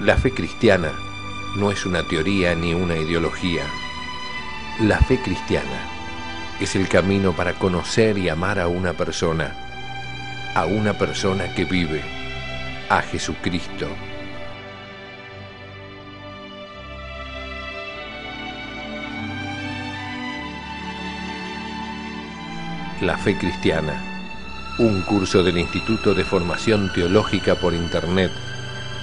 La fe cristiana no es una teoría ni una ideología. La fe cristiana es el camino para conocer y amar a una persona que vive, a Jesucristo. La fe cristiana, un curso del Instituto de Formación Teológica por Internet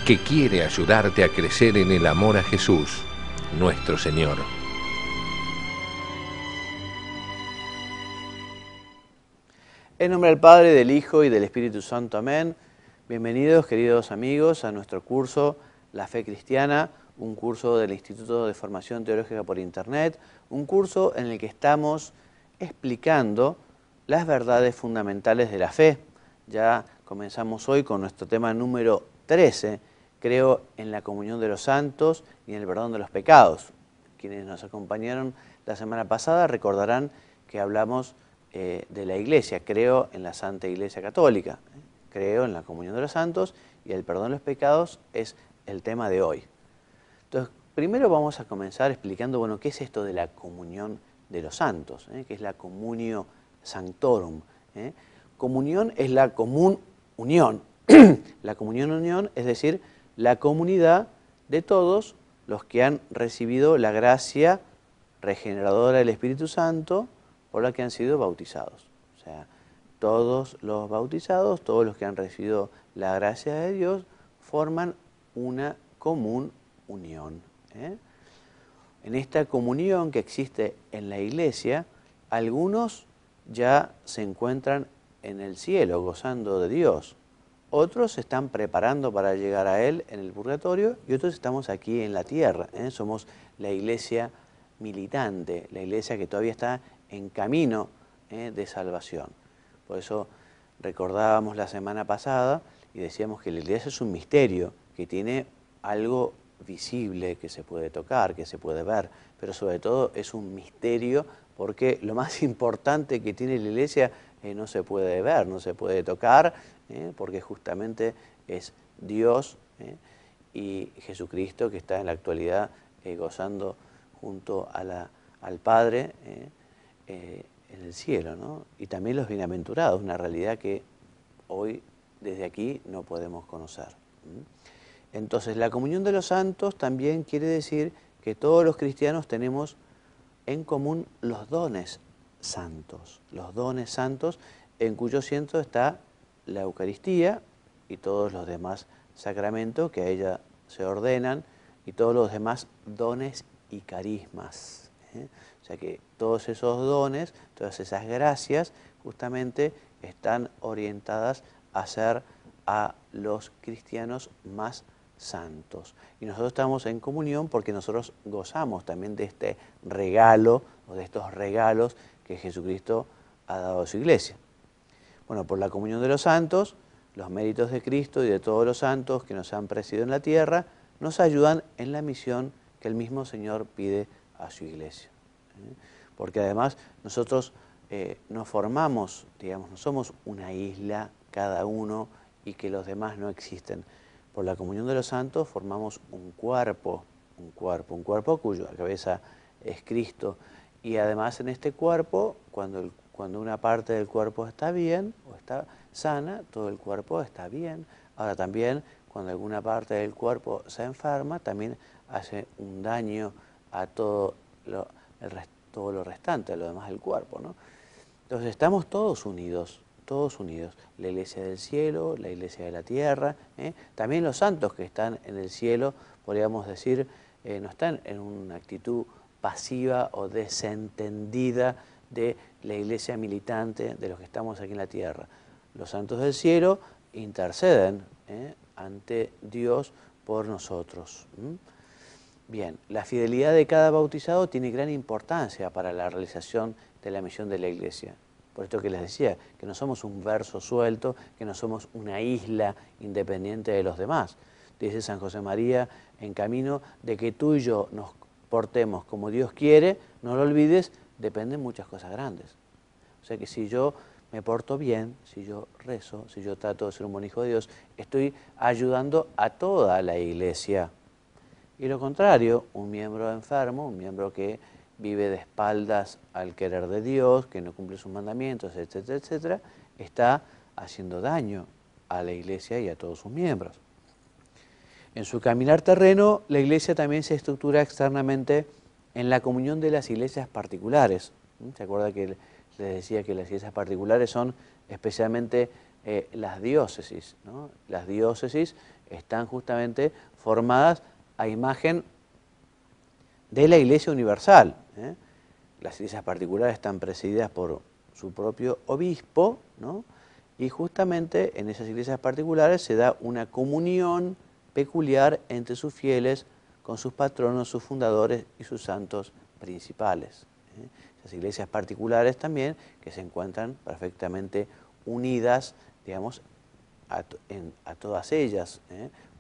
que quiere ayudarte a crecer en el amor a Jesús, nuestro Señor. En nombre del Padre, del Hijo y del Espíritu Santo. Amén. Bienvenidos, queridos amigos, a nuestro curso La Fe Cristiana, un curso del Instituto de Formación Teológica por Internet, un curso en el que estamos explicando las verdades fundamentales de la fe. Ya comenzamos hoy con nuestro tema número 13, creo en la comunión de los santos y en el perdón de los pecados. Quienes nos acompañaron la semana pasada recordarán que hablamos de la Iglesia, creo en la Santa Iglesia Católica, creo en la comunión de los santos y el perdón de los pecados es el tema de hoy. Entonces, primero vamos a comenzar explicando, bueno, ¿qué es esto de la comunión de los santos? ¿Qué es la comunio sanctorum? Comunión es la común unión. La comunión unión, es decir, la comunidad de todos los que han recibido la gracia regeneradora del Espíritu Santo por la que han sido bautizados. O sea, todos los bautizados, todos los que han recibido la gracia de Dios, forman una común unión. En esta comunión que existe en la Iglesia, algunos ya se encuentran en el cielo, gozando de Dios. Otros se están preparando para llegar a Él en el purgatorio y otros estamos aquí en la tierra. Somos la iglesia militante, la iglesia que todavía está en camino de salvación. Por eso recordábamos la semana pasada y decíamos que la iglesia es un misterio, que tiene algo visible que se puede tocar, que se puede ver, pero sobre todo es un misterio porque lo más importante que tiene la iglesia no se puede ver, no se puede tocar, porque justamente es Dios y Jesucristo que está en la actualidad gozando junto a al Padre en el cielo, ¿no? Y también los bienaventurados, una realidad que hoy desde aquí no podemos conocer. Entonces, la comunión de los santos también quiere decir que todos los cristianos tenemos en común los dones santos en cuyo centro está la Eucaristía y todos los demás sacramentos que a ella se ordenan y todos los demás dones y carismas. O sea que todos esos dones, todas esas gracias, justamente están orientadas a hacer a los cristianos más santos. Y nosotros estamos en comunión porque nosotros gozamos también de este regalo o de estos regalos que Jesucristo ha dado a su iglesia. Bueno, por la comunión de los santos, los méritos de Cristo y de todos los santos que nos han precedido en la tierra, nos ayudan en la misión que el mismo Señor pide a su iglesia. Porque además nosotros nos formamos, digamos, no somos una isla cada uno y que los demás no existen. Por la comunión de los santos formamos un cuerpo cuya cabeza es Cristo. Y además en este cuerpo, cuando una parte del cuerpo está bien o está sana, todo el cuerpo está bien. Ahora también, cuando alguna parte del cuerpo se enferma, también hace un daño a todo lo restante, a lo demás del cuerpo, ¿no? Entonces estamos todos unidos. La iglesia del cielo, la iglesia de la tierra, también los santos que están en el cielo, podríamos decir, no están en una actitud pasiva o desentendida de la iglesia militante de los que estamos aquí en la tierra. Los santos del cielo interceden ante Dios por nosotros. Bien, la fidelidad de cada bautizado tiene gran importancia para la realización de la misión de la iglesia. Por esto que les decía, que no somos un verso suelto, que no somos una isla independiente de los demás. Dice San José María, en camino de que tú y yo nos portemos como Dios quiere, no lo olvides, dependen muchas cosas grandes. O sea que si yo me porto bien, si yo rezo, si yo trato de ser un buen hijo de Dios, estoy ayudando a toda la iglesia. Y lo contrario, un miembro enfermo, un miembro que vive de espaldas al querer de Dios, que no cumple sus mandamientos, etcétera, etcétera, está haciendo daño a la iglesia y a todos sus miembros. En su caminar terreno, la iglesia también se estructura externamente en la comunión de las iglesias particulares. ¿Se acuerda que les decía que las iglesias particulares son especialmente las diócesis, ¿no? Las diócesis están justamente formadas a imagen de la Iglesia Universal. Las iglesias particulares están presididas por su propio obispo, ¿no? Y justamente en esas iglesias particulares se da una comunión peculiar entre sus fieles con sus patronos, sus fundadores y sus santos principales. Esas iglesias particulares también que se encuentran perfectamente unidas, digamos, a todas ellas,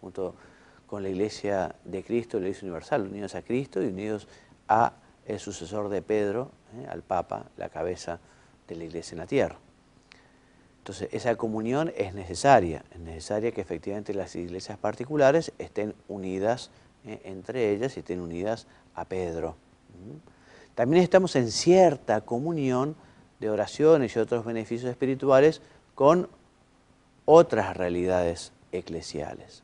junto con la Iglesia de Cristo, la Iglesia Universal, unidos a Cristo y unidos a el sucesor de Pedro, al Papa, la cabeza de la Iglesia en la tierra. Entonces, esa comunión es necesaria que efectivamente las iglesias particulares estén unidas entre ellas y estén unidas a Pedro. También estamos en cierta comunión de oraciones y otros beneficios espirituales con otras realidades eclesiales,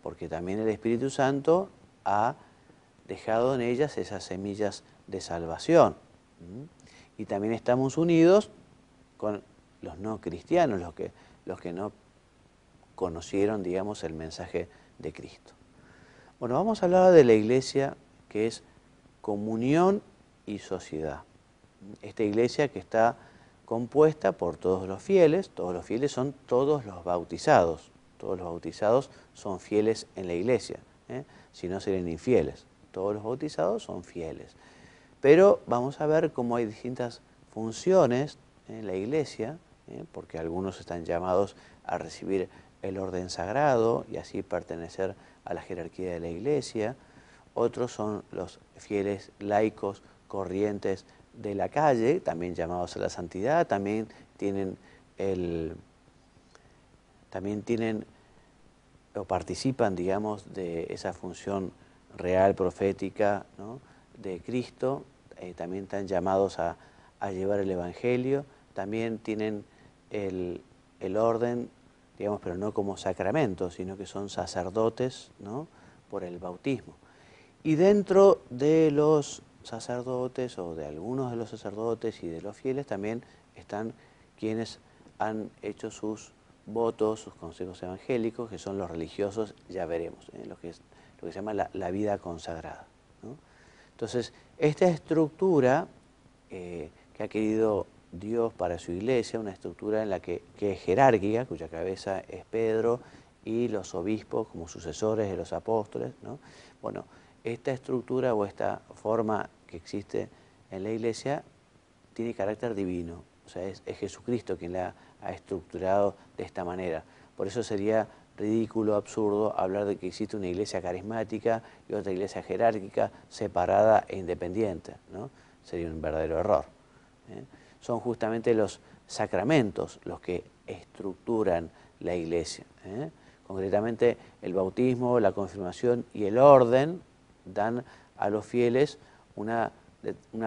porque también el Espíritu Santo ha dejado en ellas esas semillas de salvación. Y también estamos unidos con los no cristianos, los que no conocieron, digamos, el mensaje de Cristo. Bueno, vamos a hablar de la iglesia que es comunión y sociedad. Esta iglesia que está compuesta por todos los fieles son todos los bautizados son fieles en la iglesia, si no serían infieles, todos los bautizados son fieles. Pero vamos a ver cómo hay distintas funciones en la iglesia, porque algunos están llamados a recibir el orden sagrado y así pertenecer a la jerarquía de la iglesia, otros son los fieles laicos corrientes de la calle, también llamados a la santidad, también tienen o participan, digamos, de esa función real, profética, ¿no?, de Cristo, también están llamados a llevar el Evangelio, también tienen el orden, digamos, pero no como sacramento, sino que son sacerdotes, ¿no?, por el bautismo. Y dentro de los sacerdotes o de algunos de los sacerdotes y de los fieles también están quienes han hecho sus votos, sus consejos evangélicos, que son los religiosos, ya veremos, lo que se llama la vida consagrada, ¿no? Entonces, esta estructura que ha querido Dios para su iglesia, una estructura en la que es jerárquica, cuya cabeza es Pedro, y los obispos como sucesores de los apóstoles, ¿no? Bueno, esta estructura o esta forma que existe en la iglesia tiene carácter divino, o sea, es Jesucristo quien la ha estructurado de esta manera. Por eso sería ridículo, absurdo, hablar de que existe una iglesia carismática y otra iglesia jerárquica, separada e independiente, ¿no? Sería un verdadero error. Son justamente los sacramentos los que estructuran la iglesia. Concretamente, el bautismo, la confirmación y el orden dan a los fieles una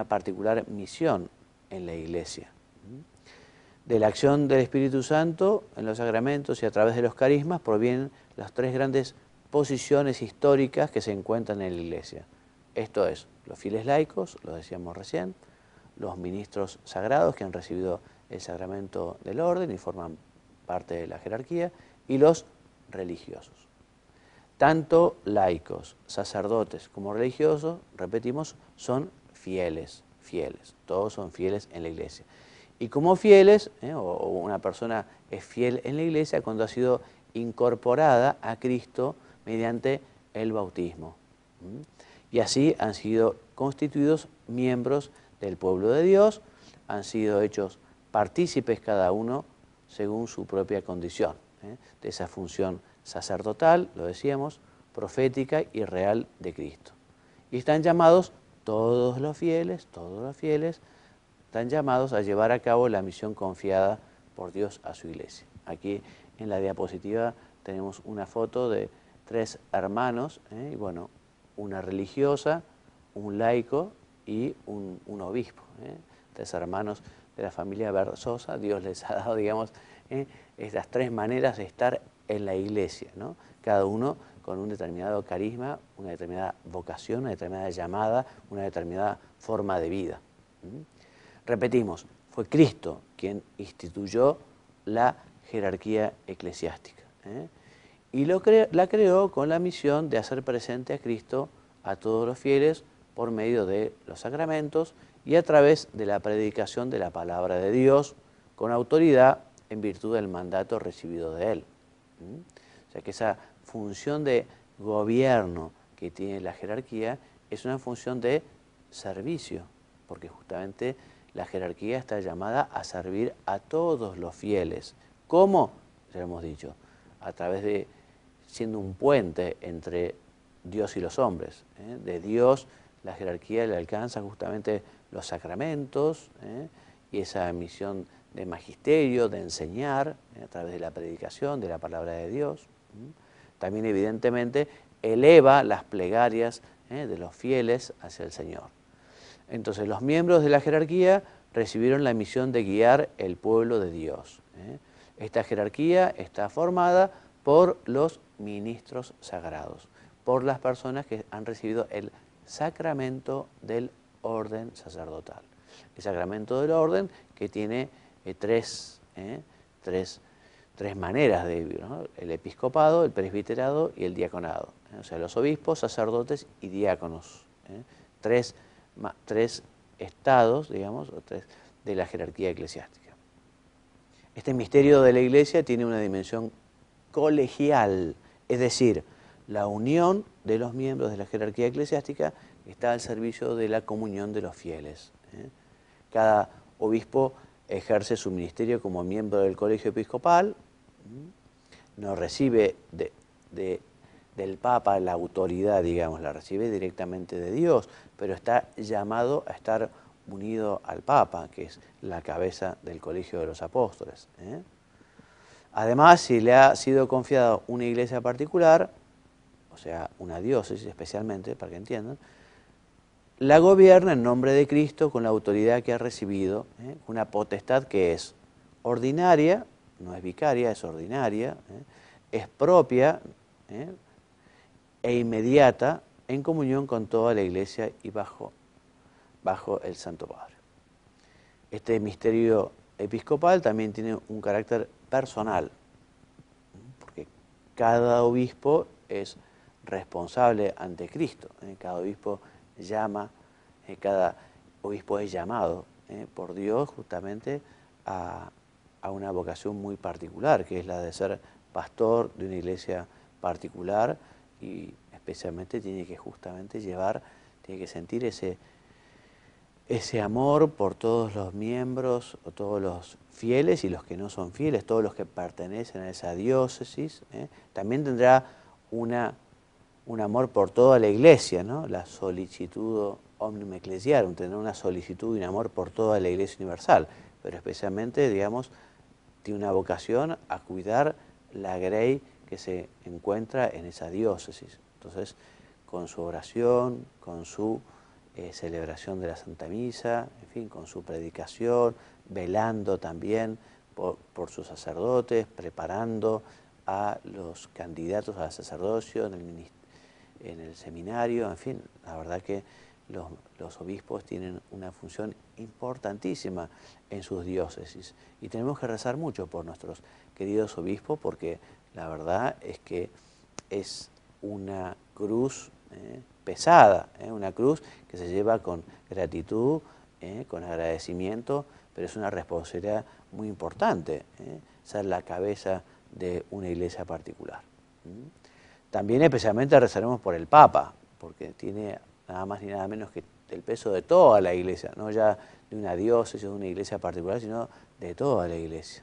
particular misión en la iglesia. De la acción del Espíritu Santo en los sacramentos y a través de los carismas provienen las tres grandes posiciones históricas que se encuentran en la iglesia. Esto es, los fieles laicos, lo decíamos recién, los ministros sagrados que han recibido el sacramento del orden y forman parte de la jerarquía, y los religiosos. Tanto laicos, sacerdotes como religiosos, repetimos, son fieles, todos son fieles en la iglesia. Y como fieles, o una persona es fiel en la iglesia cuando ha sido incorporada a Cristo mediante el bautismo. Y así han sido constituidos miembros del pueblo de Dios, han sido hechos partícipes cada uno según su propia condición, de esa función sacerdotal, lo decíamos, profética y real de Cristo. Y están llamados todos los fieles, están llamados a llevar a cabo la misión confiada por Dios a su iglesia. Aquí en la diapositiva tenemos una foto de 3 hermanos, y bueno, una religiosa, un laico y un obispo. 3 hermanos de la familia Versosa. Dios les ha dado, digamos, estas 3 maneras de estar en la iglesia, ¿no? Cada uno con un determinado carisma, una determinada vocación, una determinada llamada, una determinada forma de vida. Repetimos, fue Cristo quien instituyó la jerarquía eclesiástica, y la creó con la misión de hacer presente a Cristo a todos los fieles por medio de los sacramentos y a través de la predicación de la palabra de Dios con autoridad en virtud del mandato recibido de Él. O sea que esa función de gobierno que tiene la jerarquía es una función de servicio, porque justamente la jerarquía está llamada a servir a todos los fieles. ¿Cómo? Ya lo hemos dicho, a través de siendo un puente entre Dios y los hombres. De Dios la jerarquía le alcanza justamente los sacramentos, y esa misión de magisterio, de enseñar, a través de la predicación de la palabra de Dios. También evidentemente eleva las plegarias de los fieles hacia el Señor. Entonces los miembros de la jerarquía recibieron la misión de guiar el pueblo de Dios. Esta jerarquía está formada por los ministros sagrados, por las personas que han recibido el sacramento del orden sacerdotal. El sacramento del orden que tiene tres maneras de vivir, ¿no? El episcopado, el presbiterado y el diaconado. O sea, los obispos, sacerdotes y diáconos. Tres estados, digamos, de la jerarquía eclesiástica. Este misterio de la Iglesia tiene una dimensión colegial, es decir, la unión de los miembros de la jerarquía eclesiástica está al servicio de la comunión de los fieles. Cada obispo ejerce su ministerio como miembro del colegio episcopal, no recibe del Papa la autoridad, digamos, la recibe directamente de Dios, pero está llamado a estar unido al Papa, que es la cabeza del colegio de los apóstoles. Además, si le ha sido confiada una iglesia particular, o sea, una diócesis especialmente, para que entiendan, la gobierna en nombre de Cristo con la autoridad que ha recibido, una potestad que es ordinaria, no es vicaria, es ordinaria, es propia e inmediata en comunión con toda la iglesia y bajo el Santo Padre. Este misterio episcopal también tiene un carácter personal, porque cada obispo es responsable ante Cristo. Cada obispo llama, cada obispo es llamado por Dios justamente a una vocación muy particular, que es la de ser pastor de una iglesia particular, y especialmente tiene que justamente tiene que sentir ese amor por todos los miembros, o todos los fieles y los que no son fieles, todos los que pertenecen a esa diócesis. También tendrá un amor por toda la iglesia, ¿no? La sollicitudo omnium ecclesiarum, tendrá una solicitud y un amor por toda la iglesia universal, pero especialmente, digamos, tiene una vocación a cuidar la grey que se encuentra en esa diócesis. Entonces, con su oración, con su celebración de la Santa Misa, en fin, con su predicación, velando también por sus sacerdotes, preparando a los candidatos al sacerdocio en el seminario, en fin, la verdad que los obispos tienen una función importantísima en sus diócesis y tenemos que rezar mucho por nuestros queridos obispos, porque la verdad es que es una cruz pesada, una cruz que se lleva con gratitud, con agradecimiento, pero es una responsabilidad muy importante, ser la cabeza de una iglesia particular. También especialmente rezaremos por el Papa, porque tiene nada más ni nada menos que el peso de toda la iglesia, no ya de una diócesis o de una iglesia particular, sino de toda la iglesia.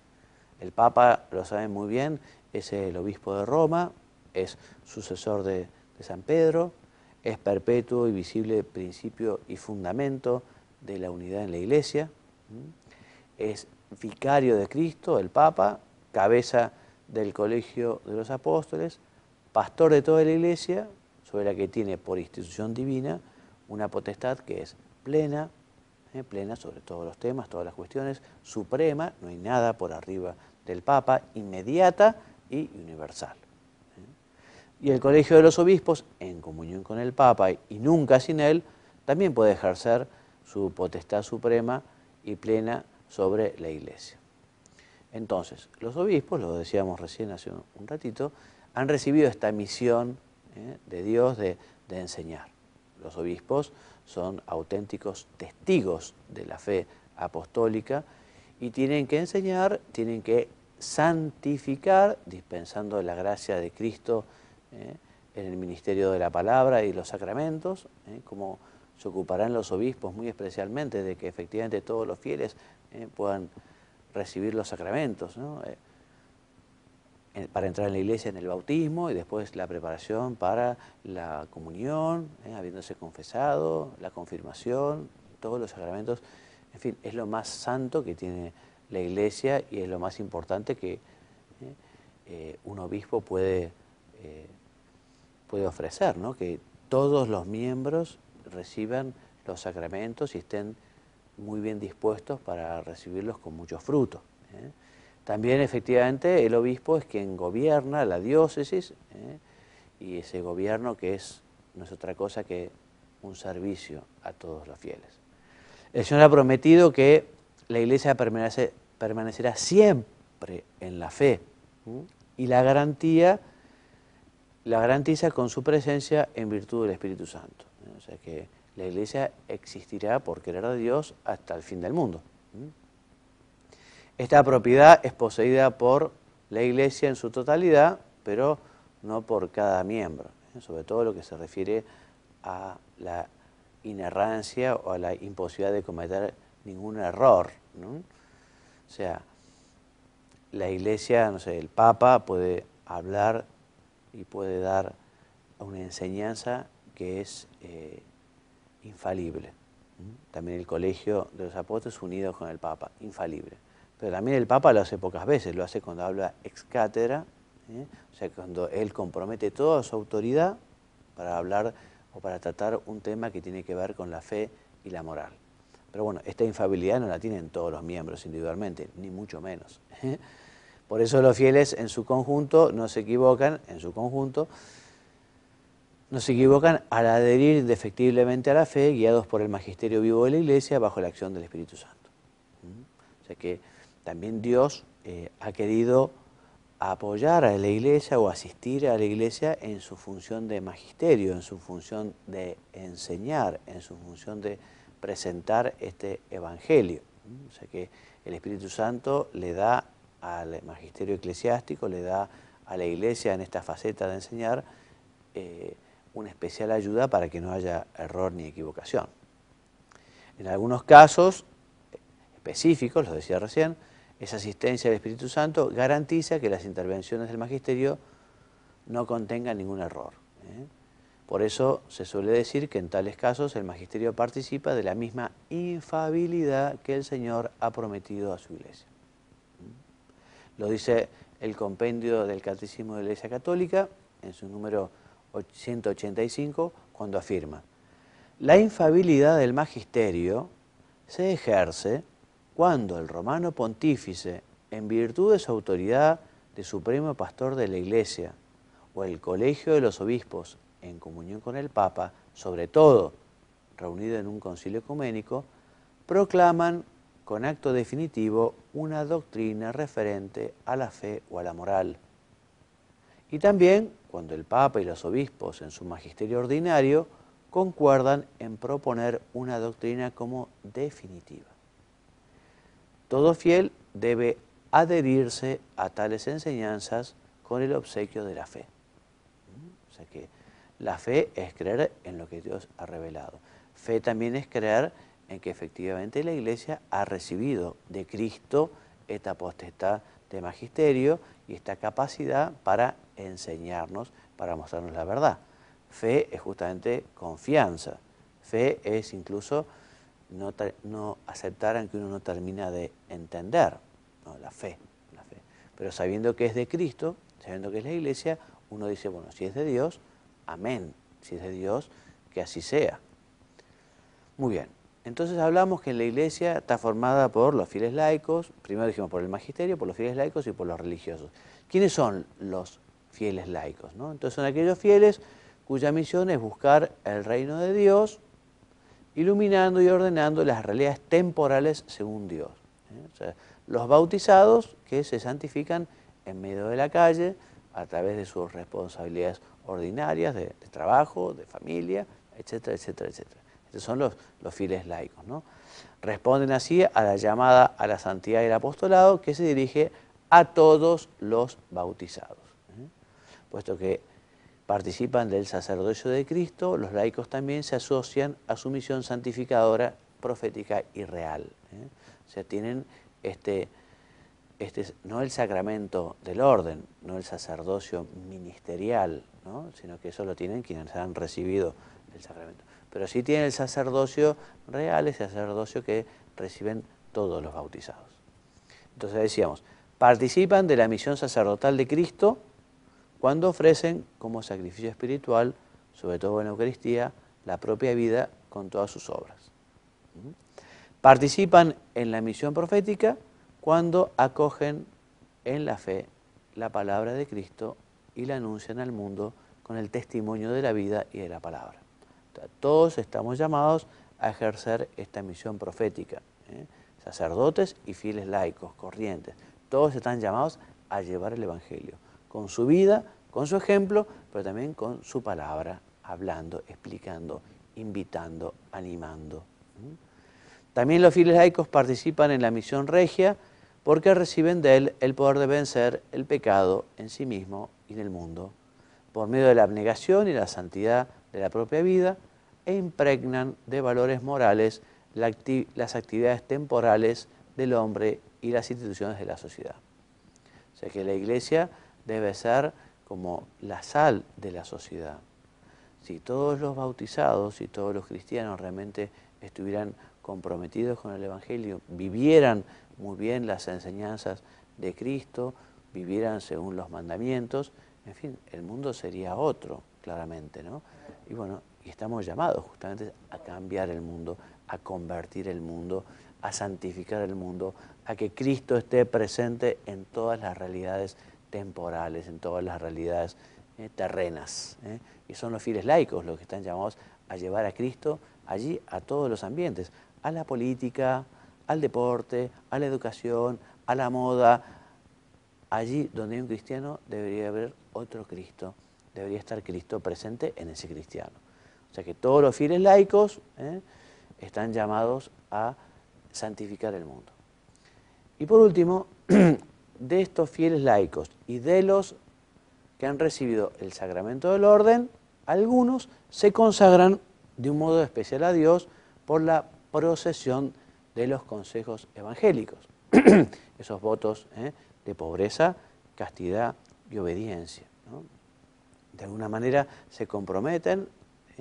El Papa, lo saben muy bien, es el obispo de Roma, es sucesor de San Pedro, es perpetuo y visible principio y fundamento de la unidad en la iglesia, es vicario de Cristo, el Papa, cabeza del Colegio de los Apóstoles, pastor de toda la Iglesia, sobre la que tiene por institución divina una potestad que es plena, plena sobre todos los temas, todas las cuestiones, suprema, no hay nada por arriba del Papa, inmediata y universal. Y el Colegio de los Obispos, en comunión con el Papa y nunca sin él, también puede ejercer su potestad suprema y plena sobre la Iglesia. Entonces, los obispos, lo decíamos recién hace un ratito, han recibido esta misión de Dios de enseñar. Los obispos son auténticos testigos de la fe apostólica y tienen que enseñar, tienen que santificar, dispensando la gracia de Cristo en el ministerio de la palabra y los sacramentos, como se ocuparán los obispos muy especialmente de que efectivamente todos los fieles puedan recibir los sacramentos, ¿no? Para entrar en la iglesia en el bautismo y después la preparación para la comunión, habiéndose confesado, la confirmación, todos los sacramentos. En fin, es lo más santo que tiene la iglesia y es lo más importante que un obispo puede ofrecer, ¿no? Que todos los miembros reciban los sacramentos y estén muy bien dispuestos para recibirlos con mucho fruto. También efectivamente el obispo es quien gobierna la diócesis y ese gobierno que no es otra cosa que un servicio a todos los fieles. El Señor ha prometido que la Iglesia permanecerá siempre en la fe y la garantiza con su presencia en virtud del Espíritu Santo. O sea que la Iglesia existirá por querer de Dios hasta el fin del mundo. Esta propiedad es poseída por la Iglesia en su totalidad, pero no por cada miembro, sobre todo lo que se refiere a la inerrancia o a la imposibilidad de cometer ningún error, ¿no? O sea, la Iglesia, no sé, el Papa puede hablar y puede dar una enseñanza que es infalible. También el Colegio de los Apóstoles unidos con el Papa, infalible. Pero también el Papa lo hace pocas veces, lo hace cuando habla ex cátedra, o sea, cuando él compromete toda su autoridad para hablar o para tratar un tema que tiene que ver con la fe y la moral. Pero bueno, esta infalibilidad no la tienen todos los miembros individualmente, ni mucho menos. Por eso los fieles en su conjunto no se equivocan, al adherir indefectiblemente a la fe, guiados por el magisterio vivo de la Iglesia, bajo la acción del Espíritu Santo. O sea que también Dios ha querido apoyar a la Iglesia o asistir a la Iglesia en su función de magisterio, en su función de enseñar, en su función de presentar este Evangelio. O sea que el Espíritu Santo le da al magisterio eclesiástico, le da a la Iglesia en esta faceta de enseñar una especial ayuda para que no haya error ni equivocación. En algunos casos específicos, lo decía recién, esa asistencia del Espíritu Santo garantiza que las intervenciones del magisterio no contengan ningún error. Por eso se suele decir que en tales casos el magisterio participa de la misma infalibilidad que el Señor ha prometido a su Iglesia. Lo dice el compendio del Catecismo de la Iglesia Católica en su número 185, cuando afirma: la infalibilidad del magisterio se ejerce cuando el romano pontífice, en virtud de su autoridad de supremo pastor de la Iglesia, o el colegio de los obispos, en comunión con el Papa, sobre todo reunido en un concilio ecuménico, proclaman con acto definitivo una doctrina referente a la fe o a la moral. Y también cuando el Papa y los obispos, en su magisterio ordinario, concuerdan en proponer una doctrina como definitiva. Todo fiel debe adherirse a tales enseñanzas con el obsequio de la fe. O sea que la fe es creer en lo que Dios ha revelado. Fe también es creer en que efectivamente la Iglesia ha recibido de Cristo esta potestad de magisterio y esta capacidad para enseñarnos, para mostrarnos la verdad. Fe es justamente confianza. Fe es incluso no aceptaran que uno no termina de entender, ¿no? La fe. Pero sabiendo que es de Cristo, sabiendo que es la Iglesia, uno dice, bueno, si es de Dios, amén. Si es de Dios, que así sea. Muy bien. Entonces hablamos que la Iglesia está formada por los fieles laicos, primero dijimos por el magisterio, por los fieles laicos y por los religiosos. ¿Quiénes son los fieles laicos, ¿no? Entonces son aquellos fieles cuya misión es buscar el reino de Dios, iluminando y ordenando las realidades temporales según Dios. O sea, los bautizados que se santifican en medio de la calle a través de sus responsabilidades ordinarias, de trabajo, de familia, etcétera, etcétera, etcétera. Estos son los fieles laicos, ¿no? Responden así a la llamada a la santidad y el apostolado que se dirige a todos los bautizados. Puesto que participan del sacerdocio de Cristo, los laicos también se asocian a su misión santificadora, profética y real. O sea, tienen no el sacramento del orden, no el sacerdocio ministerial, ¿no? Sino que eso lo tienen quienes han recibido el sacramento. Pero sí tienen el sacerdocio real, ese sacerdocio que reciben todos los bautizados. Entonces decíamos, participan de la misión sacerdotal de Cristo cuando ofrecen como sacrificio espiritual, sobre todo en la Eucaristía, la propia vida con todas sus obras. Participan en la misión profética cuando acogen en la fe la palabra de Cristo y la anuncian al mundo con el testimonio de la vida y de la palabra. Todos estamos llamados a ejercer esta misión profética, sacerdotes y fieles laicos, corrientes. Todos están llamados a llevar el Evangelio, con su vida, con su ejemplo, pero también con su palabra, hablando, explicando, invitando, animando. También los fieles laicos participan en la misión regia porque reciben de él el poder de vencer el pecado en sí mismo y en el mundo, por medio de la abnegación y la santidad de la propia vida, e impregnan de valores morales las actividades temporales del hombre y las instituciones de la sociedad. O sea que la Iglesia debe ser como la sal de la sociedad. Si todos los bautizados y todos los cristianos realmente estuvieran comprometidos con el Evangelio, vivieran muy bien las enseñanzas de Cristo, vivieran según los mandamientos, en fin, el mundo sería otro, claramente, ¿no? Y bueno, y estamos llamados justamente a cambiar el mundo, a convertir el mundo, a santificar el mundo, a que Cristo esté presente en todas las realidades temporales, en todas las realidades terrenas. Y son los fieles laicos los que están llamados a llevar a Cristo allí a todos los ambientes, a la política, al deporte, a la educación, a la moda. Allí donde hay un cristiano debería haber otro Cristo, debería estar Cristo presente en ese cristiano. O sea que todos los fieles laicos están llamados a santificar el mundo. Y por último, de estos fieles laicos y de los que han recibido el sacramento del orden, algunos se consagran de un modo especial a Dios por la procesión de los consejos evangélicos. Esos votos de pobreza, castidad y obediencia, ¿no? De alguna manera se comprometen,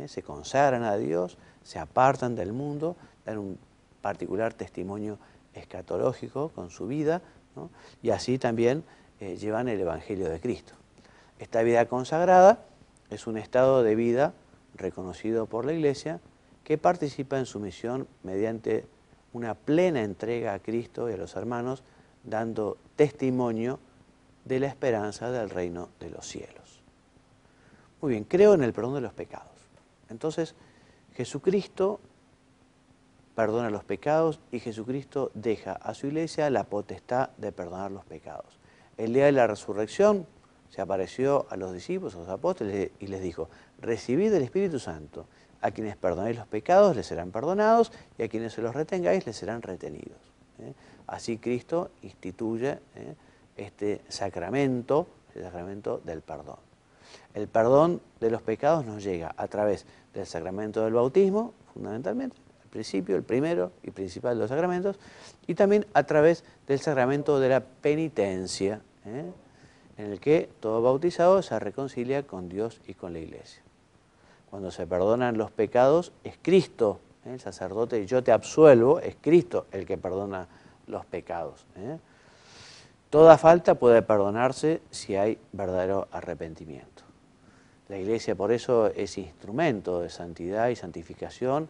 se consagran a Dios, se apartan del mundo, dan un particular testimonio escatológico con su vida, ¿no? Y así también llevan el Evangelio de Cristo. Esta vida consagrada es un estado de vida reconocido por la Iglesia que participa en su misión mediante una plena entrega a Cristo y a los hermanos, dando testimonio de la esperanza del reino de los cielos. Muy bien, creo en el perdón de los pecados. Entonces, Jesucristo perdona los pecados y Jesucristo deja a su Iglesia la potestad de perdonar los pecados. El día de la resurrección se apareció a los discípulos, a los apóstoles, y les dijo: recibid el Espíritu Santo. A quienes perdonéis los pecados les serán perdonados, y a quienes se los retengáis les serán retenidos. Así Cristo instituye este sacramento, el sacramento del perdón. El perdón de los pecados nos llega a través del sacramento del bautismo, fundamentalmente, al principio, el primero y principal de los sacramentos, y también a través del sacramento de la penitencia, en el que todo bautizado se reconcilia con Dios y con la Iglesia. Cuando se perdonan los pecados, es Cristo El sacerdote, yo te absuelvo, es Cristo el que perdona los pecados. Toda falta puede perdonarse si hay verdadero arrepentimiento. La Iglesia por eso es instrumento de santidad y santificación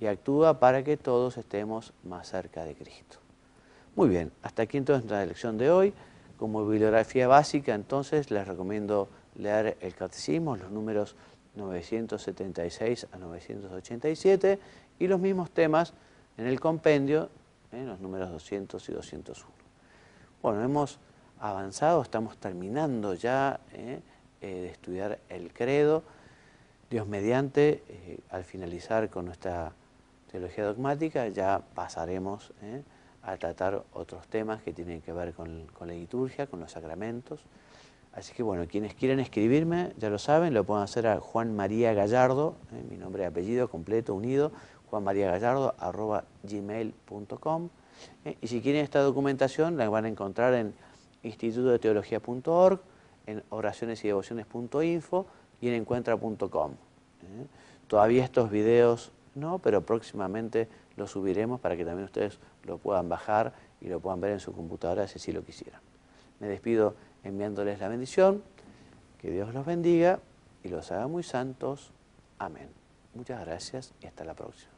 y actúa para que todos estemos más cerca de Cristo. Muy bien, hasta aquí entonces la lección de hoy. Como bibliografía básica, entonces les recomiendo leer el Catecismo, los números 976 a 987 y los mismos temas en el compendio, los números 200 y 201. Bueno, hemos avanzado, estamos terminando ya de estudiar el credo. Dios mediante, al finalizar con nuestra teología dogmática, ya pasaremos a tratar otros temas que tienen que ver con la liturgia, con los sacramentos. Así que bueno, quienes quieren escribirme, ya lo saben, lo pueden hacer a Juan María Gallardo, mi nombre y apellido completo, unido, juanmariagallardo@gmail.com. Y si quieren esta documentación, la van a encontrar en institutodeteología.org, en oracionesydevociones.info y en encuentra.com. Todavía estos videos no, pero próximamente los subiremos para que también ustedes lo puedan bajar y lo puedan ver en su computadora si así lo quisieran. Me despido enviándoles la bendición, que Dios los bendiga y los haga muy santos. Amén. Muchas gracias y hasta la próxima.